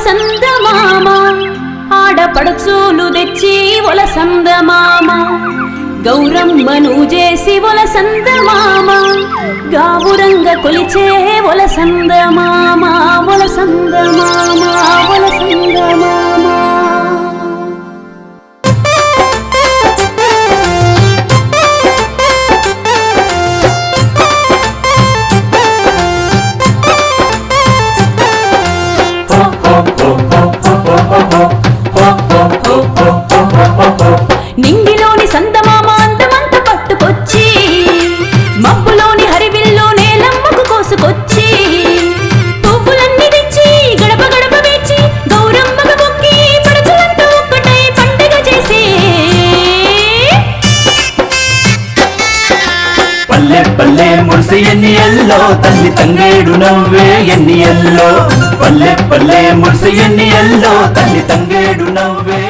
సందమామ ఆడపడుచోలు తెచ్చి ఒల సందమామ గౌరమ్మను చేసి ఒల సందమామ గావురంగ కొలిచే ఒల సందమామ ఒల సందమామ ఒల సందమామ నింగిలోని సందమామ అందమంత పట్టుకొచ్చి మబ్బులోని హరివిల్లో నేలమ్మకు కోసుకొచ్చి పువ్వులన్నీ తెచ్చి గడప గడప వేచి గౌరమ్మకు మొక్కి పడుచులంటూ ఒక్కటై పండుగ చేసే పల్లె పల్లె మురిసి ఎన్నియల్లో తల్లి తంగేడు నవ్వే ఎన్నియల్లో పల్లె పల్లె మురిసి ఎన్నియల్లో తల్లి తంగేడు నవ్వే